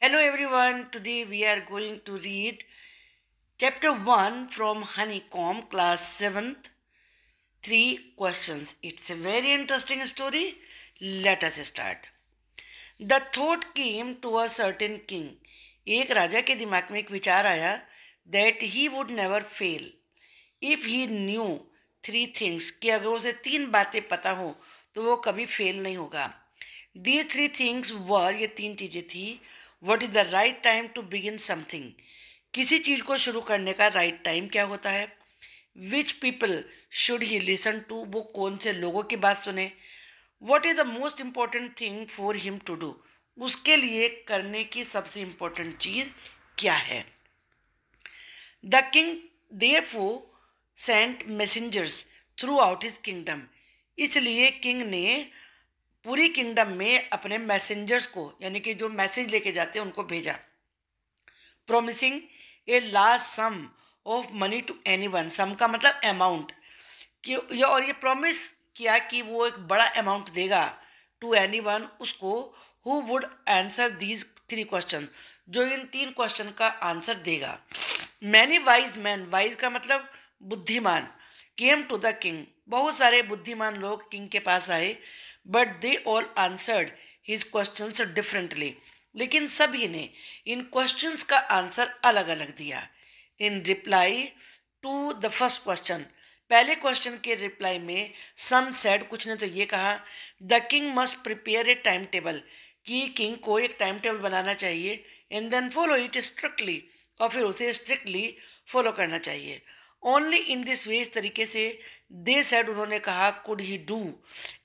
Hello everyone, today we are going to read chapter 1 from Honeycomb, class 7th. 3 questions. It's a very interesting story. Let us start. The thought came to a certain king. एक राजा के दिमाग में एक विचार आया that he would never fail if he knew 3 things, कि अगर उसे 3 बातें पता हो तो वो कभी फेल नहीं होगा. These 3 things were, ये 3 चीज़ें थी. What is the right time to begin something? किसी चीज़ को शुरू करने का राइट टाइम क्या होता है. Which people should he listen to, वो कौन से लोगों की बात सुने. What is the most important thing for him to do, उसके लिए करने की सबसे इम्पोर्टेंट चीज़ क्या है. The king therefore sent messengers throughout his kingdom, इसलिए किंग ने पूरी किंगडम में अपने मैसेंजर्स को, यानी कि जो मैसेज लेके जाते हैं उनको भेजा. Promising a large sum of money to anyone, sum का मतलब अमाउंट, कि और ये प्रॉमिस किया कि वो एक बड़ा अमाउंट देगा टू एनीवन, उसको who would answer these 3 question, जो इन 3 क्वेश्चन का आंसर देगा. मैनी वाइज मैन, वाइज का मतलब बुद्धिमान, केम टू द किंग, बहुत सारे बुद्धिमान लोग किंग के पास आए. But they all answered his questions differently, लेकिन सभी ने इन क्वेश्चंस का आंसर अलग अलग दिया. In reply to the first question, पहले क्वेश्चन के रिप्लाई में सम सेड, कुछ ने तो ये कहा, the king must prepare a time table, कि किंग को एक टाइम टेबल बनाना चाहिए, and then follow it strictly, और फिर उसे स्ट्रिक्टली फॉलो करना चाहिए. ओनली इन दिस वे, इस तरीके से दे सेड, उन्होंने कहा, could he do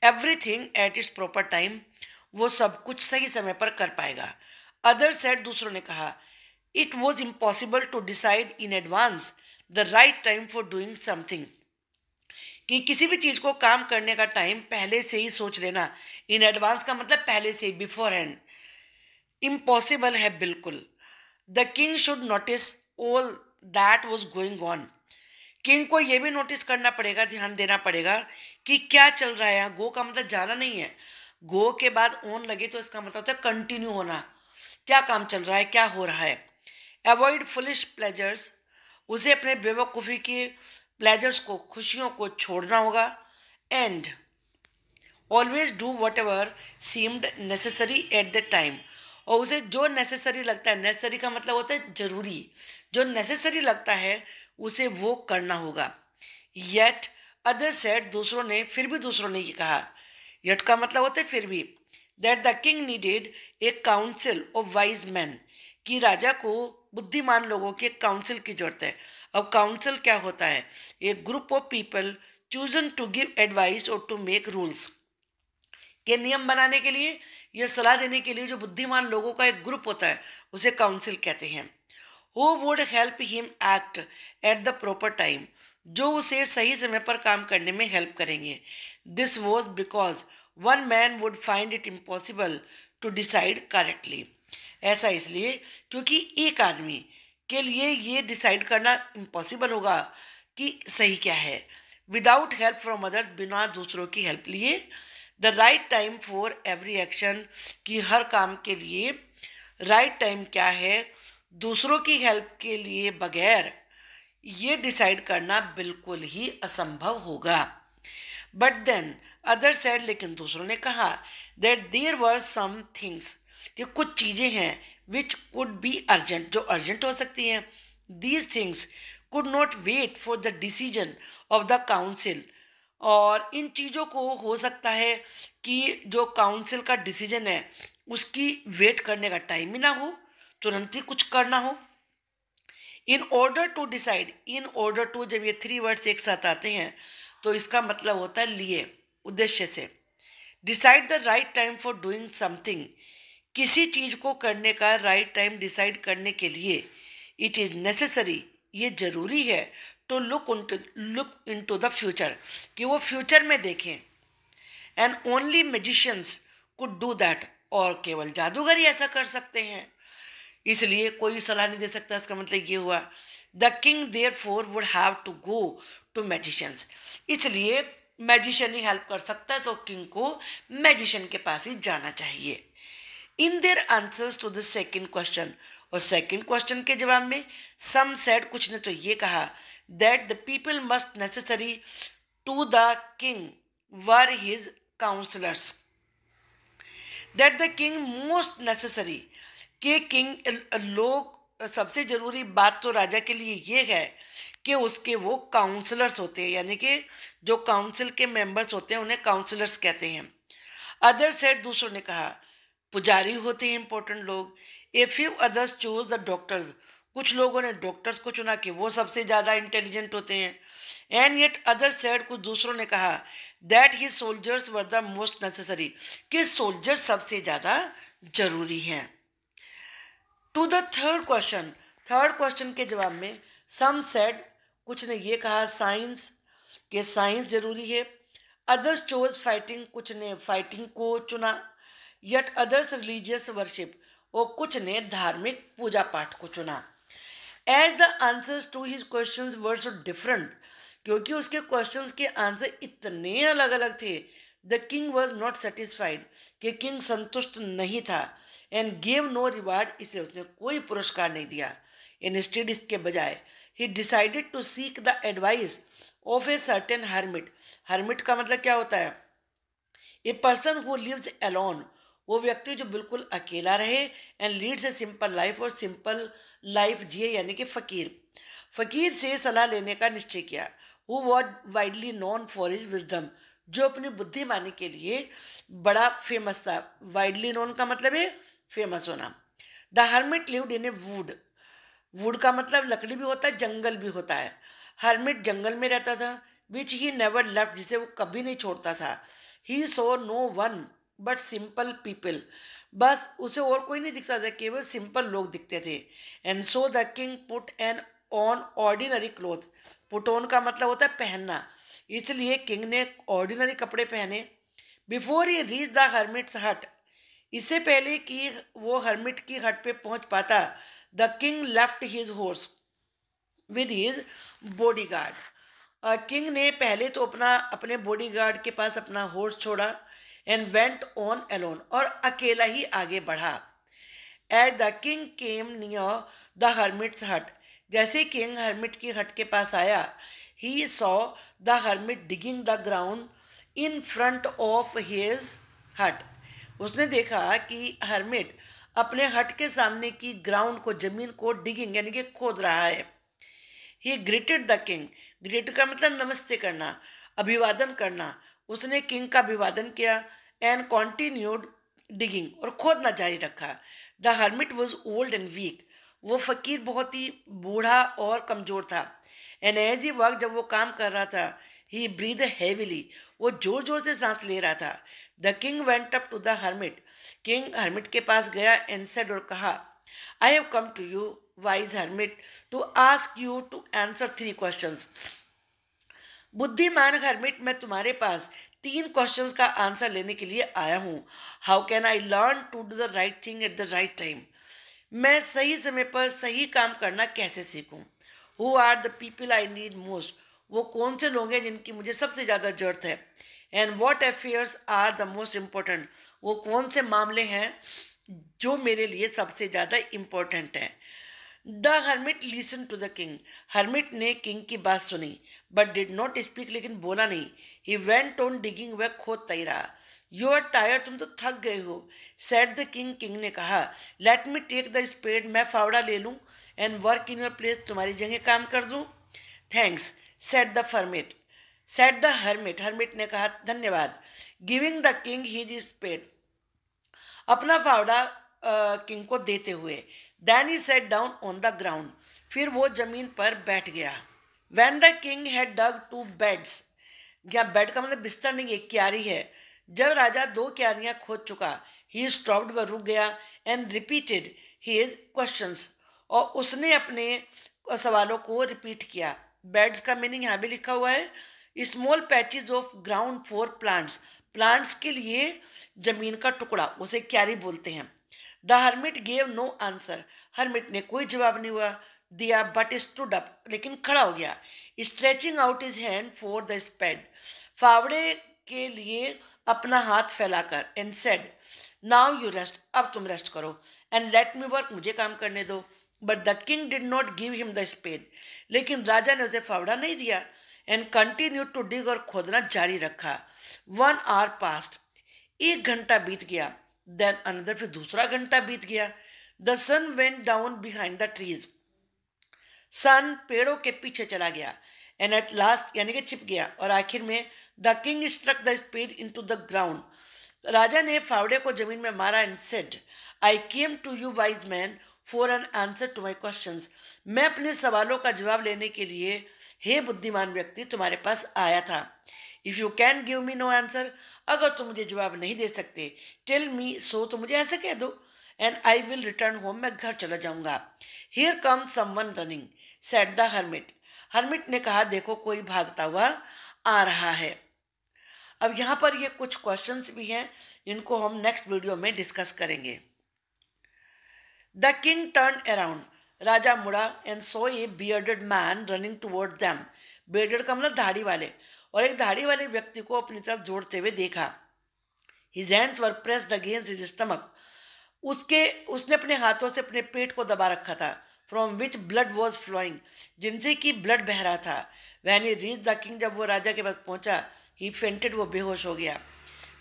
everything at its proper time, वो सब कुछ सही समय पर कर पाएगा. अदर सेड, दूसरों ने कहा, it was impossible to decide in advance the right time for doing something, कि किसी भी चीज़ को काम करने का टाइम पहले से ही सोच लेना. इन एडवांस का मतलब पहले से ही, बिफोर हैंड, इम्पॉसिबल है बिल्कुल. The king should notice all that was going on, king को ये भी नोटिस करना पड़ेगा, ध्यान देना पड़ेगा कि क्या चल रहा है यहाँ. गो का मतलब जाना नहीं है, गो के बाद ऑन लगे तो इसका मतलब होता है कंटिन्यू होना, क्या काम चल रहा है, क्या हो रहा है. अवॉइड फुलिश प्लेजर्स, उसे अपने बेवकूफ़ी के प्लेजर्स को, खुशियों को छोड़ना होगा. And always do what ever seemed necessary at the time, और उसे जो नेसेसरी लगता है, नेसेसरी का मतलब होता है जरूरी, जो नेसेसरी लगता है उसे वो करना होगा. येट अदर सेड, दूसरों ने, फिर भी दूसरों ने ये कहा, येट का मतलब होता है फिर भी, that the king needed A council of wise man, कि राजा को बुद्धिमान लोगों के काउंसिल की जरूरत है. अब काउंसिल क्या होता है, एक group of people chosen to give advice और टू मेक रूल्स, के नियम बनाने के लिए, यह सलाह देने के लिए जो बुद्धिमान लोगों का एक ग्रुप होता है उसे काउंसिल कहते हैं. Who would help him act at the proper time, जो उसे सही समय पर काम करने में हेल्प करेंगे. This was because one man would find it impossible to decide correctly, ऐसा इसलिए क्योंकि एक आदमी के लिए ये डिसाइड करना इम्पॉसिबल होगा कि सही क्या है, विदाउट हेल्प फ्रॉम अदर्स, बिना दूसरों की हेल्प लिए. The right time for every action, कि हर काम के लिए राइट टाइम क्या है, दूसरों की हेल्प के लिए बगैर ये डिसाइड करना बिल्कुल ही असंभव होगा. बट देन अदर सेड, लेकिन दूसरों ने कहा, that there were some things, कि कुछ चीज़ें हैं, विच कुड बी अर्जेंट, जो अर्जेंट हो सकती हैं. These things could not wait for the decision of the council, और इन चीज़ों को हो सकता है कि जो काउंसिल का डिसीजन है उसकी वेट करने का टाइम ही ना हो, तुरंत ही कुछ करना हो. In order to decide, in order to, जब ये 3 वर्ड्स एक साथ आते हैं तो इसका मतलब होता है लिए, उद्देश्य से. Decide the right time for doing something, किसी चीज़ को करने का राइट टाइम डिसाइड करने के लिए. इट इज़ नेसेसरी, ये ज़रूरी है, to look into the future, कि वो फ्यूचर में देखें. And only magicians could do that, और केवल जादूगर ही ऐसा कर सकते हैं, इसलिए कोई सलाह नहीं दे सकता. इसका मतलब ये हुआ, the king therefore would have to go to magicians, इसलिए मैजिशियन ही हेल्प कर सकता है, तो किंग को मैजिशियन के पास ही जाना चाहिए. In their answers to the second question, और सेकेंड क्वेश्चन के जवाब में सम सेड, कुछ ने तो ये कहा, that the people must necessary to the king were his counsellors, that the king most necessary, कि किंग लोग, सबसे ज़रूरी बात तो राजा के लिए ये है कि उसके वो काउंसलर्स होते हैं, यानी कि जो काउंसिल के मेंबर्स होते हैं उन्हें काउंसलर्स कहते हैं। अदर सेड, दूसरों ने कहा, पुजारी होते हैं इंपॉर्टेंट लोग। A few others choose the doctors, कुछ लोगों ने डॉक्टर्स को चुना कि वो सबसे ज़्यादा इंटेलिजेंट होते हैं। एंड येट अदर सेड, कुछ दूसरों ने कहा, that he soldiers were the most necessary, कि सोल्जर्स सबसे ज़्यादा जरूरी हैं। टू द थर्ड क्वेश्चन के जवाब में सम सेड, कुछ ने ये कहा साइंस, के साइंस जरूरी है। अदर्स चोज फाइटिंग, कुछ ने फाइटिंग को चुना। यट अदर्स रिलीजियस वर्शिप, और कुछ ने धार्मिक पूजा पाठ को चुना। As the answers to his questions were so different, क्योंकि उसके क्वेश्चंस के आंसर इतने अलग अलग थे, the king was not satisfied, कि किंग संतुष्ट नहीं था। एंड गेव नो रिवार्ड, इसलिए उसने कोई पुरस्कार नहीं दिया। इंस्टेड, इसके बजाय, he decided to seek the advice of a certain hermit. Hermit का मतलब क्या होता है? A person who lives alone, वो व्यक्ति जो बिल्कुल अकेला रहे, and leads a simple life, और सिंपल लाइफ जिए, यानी कि फकीर। फकीर से सलाह लेने का निश्चय किया। Who was widely known for his wisdom, जो अपनी बुद्धिमानी के लिए बड़ा फेमस था। वाइडली नोन का मतलब है फेमस होना। The hermit lived in A would, would का मतलब लकड़ी भी होता है, जंगल भी होता है। हर्मिट जंगल में रहता था, विच ही नेवर लेफ्ट, जिसे वो कभी नहीं छोड़ता था। He saw no one but simple people, बस उसे और कोई नहीं दिखता था, केवल सिंपल लोग दिखते थे। And so the king put an on ordinary cloth, put on का मतलब होता है पहनना, इसलिए किंग ने ऑर्डिनरी कपड़े पहने। Before he reach the hermits हट, इससे पहले कि वो हर्मिट की हट पे पहुंच पाता, the king left his horse with his bodyguard. King ने पहले तो अपने बॉडीगार्ड के पास अपना हॉर्स छोड़ा, एंड वेंट ऑन अलोन, और अकेला ही आगे बढ़ा। Eight the king came near the hermits हट, जैसे किंग हर्मिट की हट के पास आया, he saw the hermit digging the ground in front of his हट, उसने देखा कि हर्मिट अपने हट के सामने की ग्राउंड को, जमीन को डिगिंग यानी कि खोद रहा है। ही ग्रीटेड द किंग, ग्रीट का मतलब नमस्ते करना, अभिवादन करना। उसने किंग का अभिवादन किया, एंड कॉन्टिन्यूड डिगिंग, और खोदना जारी रखा। The hermit was old and weak, वो फकीर बहुत ही बूढ़ा और कमजोर था। एंड एज ही वर्क, जब वो काम कर रहा था, ही ब्रीद हैविली, वो जोर जोर से सांस ले रहा था। The king went up to the hermit, king hermit के पास गया, एंड सेड, और कहा, I have come to you wise hermit to ask you to answer 3 questions. बुद्धिमान हर्मिट, मैं तुम्हारे पास 3 क्वेश्चंस का आंसर लेने के लिए आया हूँ। How can I learn to do the right thing at the right time, मैं सही समय पर सही काम करना कैसे सीखूं। Who are the people I need most, वो कौन से लोग हैं जिनकी मुझे सबसे ज़्यादा जरूरत है। And what affairs are the most important, वो कौन से मामले हैं जो मेरे लिए सबसे ज़्यादा इम्पोर्टेंट हैं। The hermit listen to the king, hermit ने किंग की बात सुनी, बट डिड नॉट स्पीक, लेकिन बोला नहीं। ही वेंट ऑन डिगिंग, वह खोदता ही रहा। यू आर टायर्ड, तुम तो थक गए हो। सेड द किंग, किंग ने कहा, let me take the spade, मैं फावड़ा ले लूँ, and work in your place, तुम्हारी जगह काम कर दूँ। Thanks, said the hermit, said the hermit, hermit ने कहा धन्यवाद। Giving the king his spade, अपना फावड़ा किंग को देते हुए। Then he sat down on the ground, फिर वो जमीन पर बैठ गया। When the king had dug 2 beds, या बेड का मतलब बिस्तर नहीं, एक क्यारी है। जब राजा 2 क्यारियां खोद चुका, ही स्टॉप्ड, वह रुक गया, एंड रिपीटेड हिज क्वेश्चंस, और उसने अपने सवालों को रिपीट किया। बेड्स का मीनिंग यहाँ भी लिखा हुआ है, small patches of ground for plants, plants के लिए जमीन का टुकड़ा, उसे क्यारी बोलते हैं। The hermit gave no answer, hermit ने कोई जवाब नहीं हुआ दिया, बट स्टूड अप, लेकिन खड़ा हो गया। Stretching out his hand for the spade, फावड़े के लिए अपना हाथ फैलाकर, and said, now you rest, अब तुम रेस्ट करो, एंड लेट मी वर्क, मुझे काम करने दो। But the king did not give him the spade, लेकिन राजा ने उसे फावड़ा नहीं दिया, एंड कंटिन्यू टू डिग, और खोदना जारी रखा। 1 hour पास्ट, 1 घंटा बीत गया। देन अनदर, फिर दूसरा घंटा बीत गया। The sun went down behind the trees, sun पेड़ों के पीछे चला गया। एंड एट लास्ट, यानी कि छिप गया, और आखिर में the king struck the spade into the ground, राजा ने फावड़े को जमीन में मारा, and said, I came to you wise man for an answer to my question, मैं अपने सवालों का जवाब लेने के लिए, हे बुद्धिमान व्यक्ति, तुम्हारे पास आया था। If you can give me know answer, अगर तुम मुझे जवाब नहीं दे सकते, टेल मी सो, तो मुझे ऐसे कह दो, and I will return home, मैं घर चला जाऊंगा। Here come someone running, said the hermit, hermit ने कहा, देखो कोई भागता हुआ आ रहा है। अब यहाँ पर ये कुछ क्वेश्चंस भी हैं, इनको हम नेक्स्ट वीडियो में डिस्कस करेंगे। द किंग टर्न अराउंड, राजा मुड़ा, and so A bearded man running toward them, bearded का मतलब दाढ़ी वाले, और एक दाढ़ी वाले व्यक्ति को अपनी तरफ जोड़ते हुए देखा। His hands were pressed against his stomach, उसने अपने हाथों से अपने पेट को दबा रखा था। From which blood was flowing, जिनसे कि ब्लड बह रहा था। When he reach the king, जब वो राजा के पास पहुंचा, ही फेंटेड, वो बेहोश हो गया।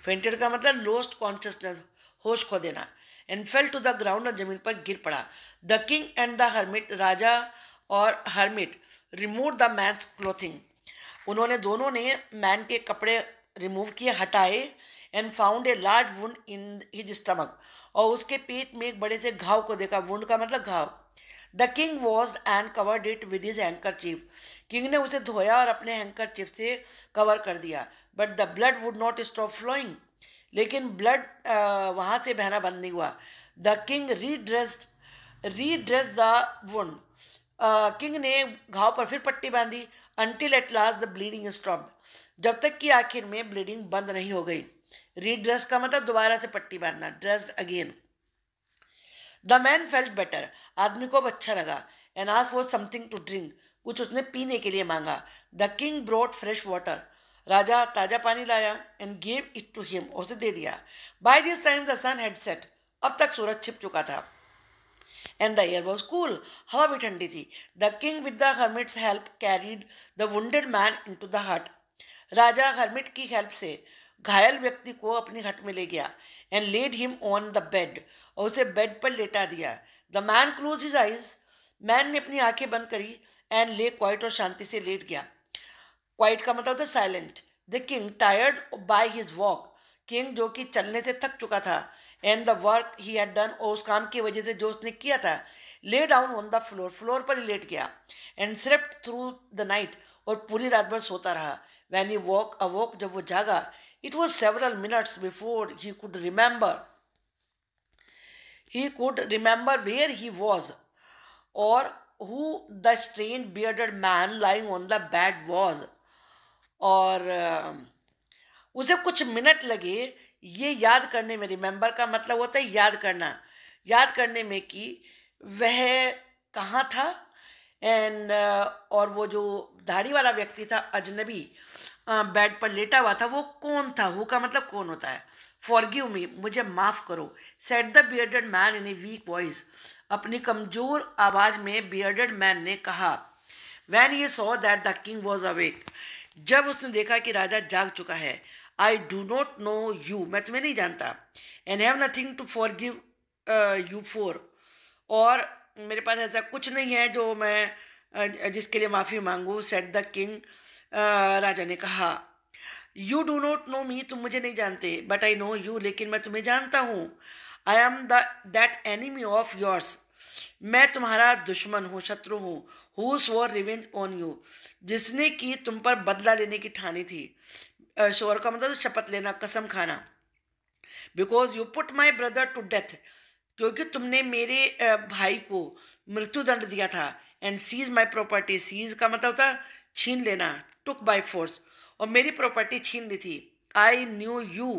फेंटेड का मतलब लोस्ट कॉन्शियसनेस, होश खो देना। And fell to the ground, और जमीन पर गिर पड़ा। The king and the hermit, राजा और hermit, remove the man's clothing, उन्होंने दोनों ने मैन के कपड़े रिमूव किए, हटाए। And found a large wound in his stomach, और उसके पेट में एक बड़े से घाव को देखा। वुंड का मतलब घाव। The king was and covered it with his handkerchief, king ने उसे धोया और अपने हैंकरचीफ से कवर कर दिया। But the blood would not stop flowing, लेकिन ब्लड वहां से बहना बंद नहीं हुआ। The king redress the wound, king ने घाव पर फिर पट्टी बांधी। Until at last the bleeding stopped, जब तक कि आखिर में ब्लीडिंग बंद नहीं हो गई। रीड्रेस का मतलब दोबारा से पट्टी बांधना, dressed again. The man felt better, आदमी को अब अच्छा लगा। And asked for something to drink, कुछ उसने पीने के लिए मांगा। The king brought fresh water, राजा ताजा पानी लाया। And gave it to him, उसे दे दिया। By this time the sun had set, अब तक सूरज छिप चुका था। And the air was cool, हवा भी ठंडी थी। The king with the hermits help carried the wounded man into the hut, राजा हर्मिट की हेल्प से घायल व्यक्ति को अपनी हट में ले गया। And laid him on the bed, और उसे बेड पर लेटा दिया। The man close his eyes, man ने अपनी आंखें बंद करी। एंड ले क्वाइट, और शांति से लेट गया। क्वाइट का मतलब होता है silent. The king tired by his walk, king जो कि चलने से थक चुका था। And the work he had done, और उस काम की वजह से जो उसने किया था। Lay down on the floor, floor पर ही लेट गया। And slept through the night, और पूरी रात भर सोता रहा। व्हेन ही अवोक, जब वो जागा, it was several minutes before he could remember where he was, और who the strange bearded man lying on the bed was, और उसे कुछ मिनट लगे ये याद करने में। रिमेंबर का मतलब होता है याद करना, याद करने में कि वह कहाँ था। एंड और वो जो दाढ़ी वाला व्यक्ति था, अजनबी, बेड पर लेटा हुआ था, वो कौन था। हु का मतलब कौन होता है। फॉरगिव मी, मुझे माफ करो। Said the bearded man in a week voice, अपनी कमजोर आवाज में बियर्डेड मैन ने कहा। When he saw that the king was awake, जब उसने देखा कि राजा जाग चुका है। I do not know you, मैं तुम्हें नहीं जानता। And have nothing to forgive you for, और मेरे पास ऐसा कुछ नहीं है जो मैं जिसके लिए माफ़ी मांगू। सेड द किंग, राजा ने कहा। यू डू नॉट नो मी, तुम मुझे नहीं जानते। बट आई नो यू, लेकिन मैं तुम्हें जानता हूँ। I am that enemy of yours, मैं तुम्हारा दुश्मन हूँ, शत्रु हूँ। Who swore revenge on you, जिसने कि तुम पर बदला लेने की ठानी थी। श्योर का मतलब शपथ लेना, कसम खाना। Because you put my brother to death, क्योंकि तुमने मेरे भाई को मृत्युदंड दिया था। And seize my property, seize का मतलब था छीन लेना, टुक बाई फोर्स, और मेरी प्रॉपर्टी छीन ली थी। I knew you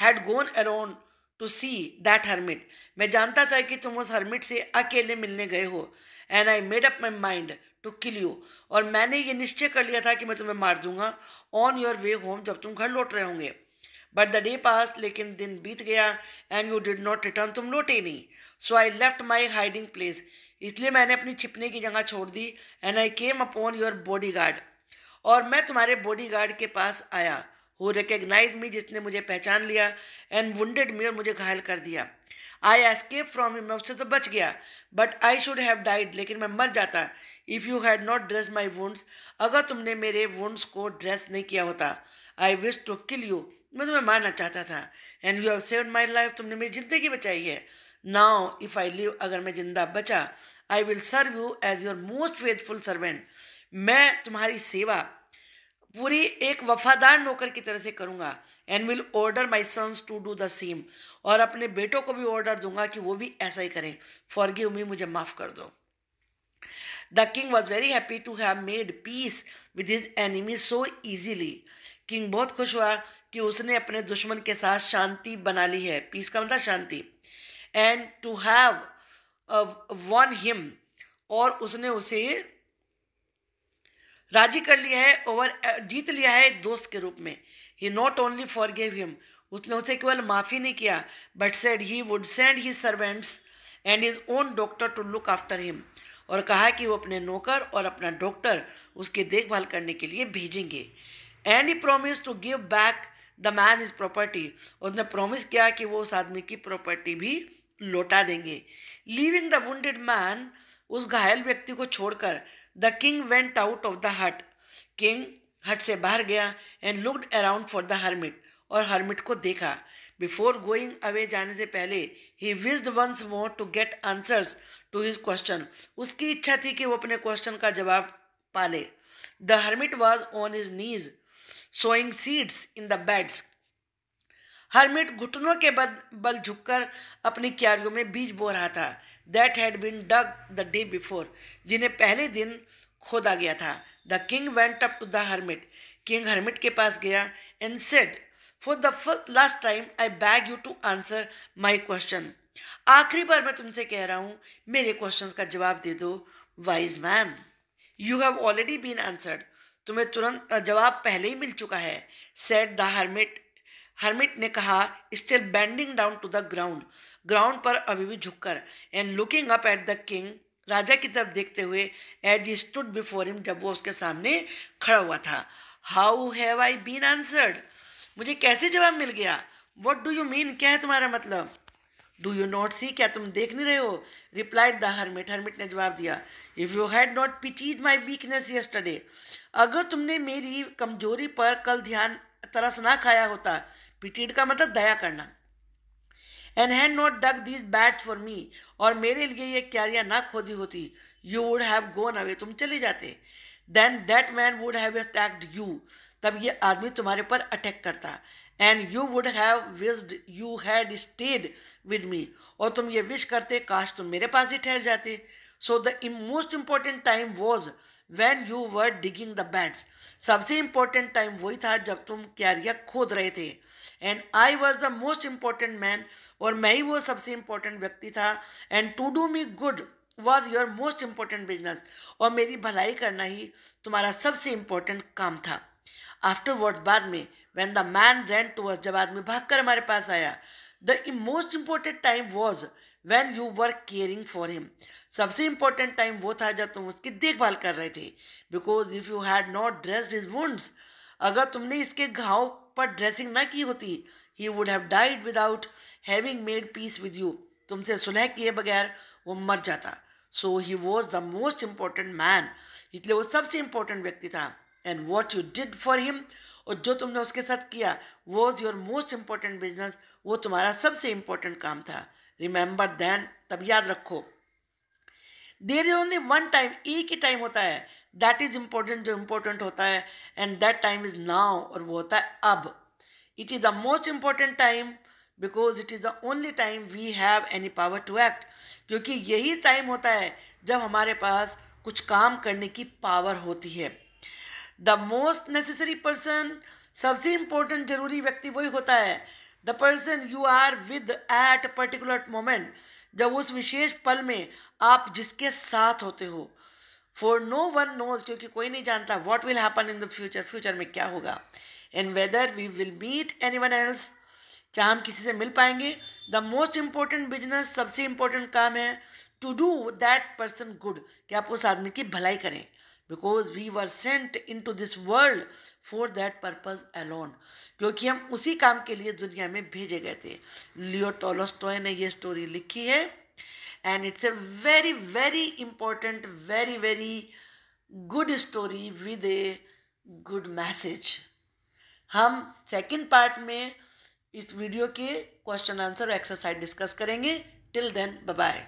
had gone around to see that hermit, मैं जानता था कि तुम उस हर्मिट से अकेले मिलने गए हो। And I made up my mind to kill you, और मैंने ये निश्चय कर लिया था कि मैं तुम्हें मार दूंगा। ऑन योर वे होम, जब तुम घर लौट रहे होंगे। बट द डे पास, लेकिन दिन बीत गया, and you did not return, तुम लौटे नहीं. So I left my hiding place, इसलिए मैंने अपनी छिपने की जगह छोड़ दी. And I came upon your bodyguard, और मैं तुम्हारे बॉडी गार्ड के पास आया. हु रिकग्नाइज मी, जिसने मुझे पहचान लिया. एंड वुंडेड मी, और मुझे घायल कर दिया. आई एस्केप फ्रॉम हिम, मैं उससे तो बच गया. But I should have died, लेकिन मैं मर जाता. If you had not dress my wounds, अगर तुमने मेरे वुंड्स को ड्रेस नहीं किया होता. I wish to kill you, मैं तुम्हें मारना चाहता था. And you have saved my life, तुमने मेरी जिंदगी बचाई है. नाउ इफ़ आई लिव, अगर मैं जिंदा बचा, I will serve you as your most faithful servant, मैं तुम्हारी सेवा पूरी एक वफादार नौकर की तरह से करूँगा. And will order my sons to do the same, और अपने बेटों को भी ऑर्डर दूंगा कि वो भी ऐसा ही करें. फॉरगिव मी, मुझे माफ़ कर दो. The king was very happy to have made peace with his enemy so easily. किंग बहुत खुश हुआ कि उसने अपने दुश्मन के साथ शांति बना ली है. पीस का मतलब शांति. And to have won him, और उसने उसे राजी कर लिया है, ओवर जीत लिया है एक दोस्त के रूप में. He not only forgive him, उसने उसे केवल माफ़ी नहीं किया, but said he would send his servants and his own doctor to look after him, और कहा कि वो अपने नौकर और अपना डॉक्टर उसकी देखभाल करने के लिए भेजेंगे. And he promised to give back the man is property, उसने प्रॉमिस किया कि वो उस आदमी की प्रॉपर्टी भी लौटा देंगे. लीविंग द वुंडेड मैन, उस घायल व्यक्ति को छोड़कर, the king went out of the hut, king hut से बाहर गया. And looked around for the hermit, और हर्मिट को देखा. बिफोर गोइंग अवे, जाने से पहले, he wished once more to get answers to his question, उसकी इच्छा थी कि वो अपने क्वेश्चन का जवाब पाले. The hermit was on his knees sowing seeds in the beds, hermit घुटनों के बल झुककर अपनी क्यारियों में बीज बो रहा था. That had been dug the day before, जिन्हें पहले दिन खोदा गया था. The king went up to the hermit, king hermit के पास गया. And said, for the last time I beg you to answer my question, आखिरी बार मैं तुमसे कह रहा हूँ, मेरे क्वेश्चन का जवाब दे दो. Wise man, you have already been answered, तुम्हें तुरंत जवाब पहले ही मिल चुका है. सेड द हर्मिट, हर्मिट ने कहा, still bending down to the ground, ground पर अभी भी झुककर. And looking up at the king, राजा की तरफ देखते हुए. As he stood before him, जब वो उसके सामने खड़ा हुआ था. How have I been answered, मुझे कैसे जवाब मिल गया. वट डू यू मीन, क्या है तुम्हारा मतलब. डू यू नॉट सी, क्या तुम देख नहीं रहे हो. रिप्लाइड द हर्मिट, हर्मिट ने जवाब दिया. If you had not pitied my weakness yesterday, अगर तुमने मेरी कमजोरी पर कल ध्यान तरस ना खाया होता. पिटीड का मतलब दया करना. And had not dug these beds for me, और मेरे लिए ये क्यारियाँ ना खोदी होती. You would have gone away, तुम चले जाते. Then that man would have attacked you, तब ये आदमी तुम्हारे पर अटैक करता. And you would have wished you had stayed with me, और तुम ये विश करते काश तुम मेरे पास ही ठहर जाते. So the most important time was when you were digging the beds, सबसे इंपॉर्टेंट टाइम वही था जब तुम क्यारियाँ खोद रहे थे. And I was the most important man, और मैं ही वो सबसे इंपॉर्टेंट व्यक्ति था. And to do me good was your most important business, और मेरी भलाई करना ही तुम्हारा सबसे इंपॉर्टेंट काम था. आफ्टरवर्ड्स, बाद में, when the man ran to us, जब आदमी भागकर हमारे पास आया. The most important time was when you were caring for him, सबसे इंपॉर्टेंट टाइम वो था जब तुम उसकी देखभाल कर रहे थे. Because if you had not dressed his wounds, अगर तुमने इसके घाव पर ड्रेसिंग ना की होती, he would have died without having made peace with you, तुमसे सुलह किए बगैर वो मर जाता. So he was the most important man, इसलिए वो सबसे इंपॉर्टेंट व्यक्ति था. And what you did for him, और जो तुमने उसके साथ किया, was your most important business, वो तुम्हारा सबसे इंपॉर्टेंट काम था. रिमेंबर देन, तब याद रखो. There is only one time, एक ही टाइम होता है, दैट इज इम्पोर्टेंट, जो इम्पोर्टेंट होता है. And that time is now, और वो होता है अब. It is the most important time because it is the only time we have any power to act, क्योंकि यही टाइम होता है जब हमारे पास कुछ काम करने की पावर होती है. द मोस्ट नेसेसरी पर्सन, सबसे इंपॉर्टेंट जरूरी व्यक्ति वही होता है. The person you are with at particular moment, जब उस विशेष पल में आप जिसके साथ होते हो. फॉर नो वन नोज, क्योंकि कोई नहीं जानता what will happen in the future, future में क्या होगा. And whether we will meet anyone else, क्या हम किसी से मिल पाएंगे. द मोस्ट इंपॉर्टेंट बिजनेस, सबसे इंपॉर्टेंट काम है to do that person good, कि आप उस आदमी की भलाई करें. Because we were sent into this world for that purpose alone, क्योंकि हम उसी काम के लिए दुनिया में भेजे गए थे. लियो टॉलस्टॉय ने ये स्टोरी लिखी है and it's a very very important, very very good story with a good message. हम सेकंड पार्ट में इस वीडियो के क्वेश्चन आंसर और एक्सरसाइज डिस्कस करेंगे. Till then bye bye.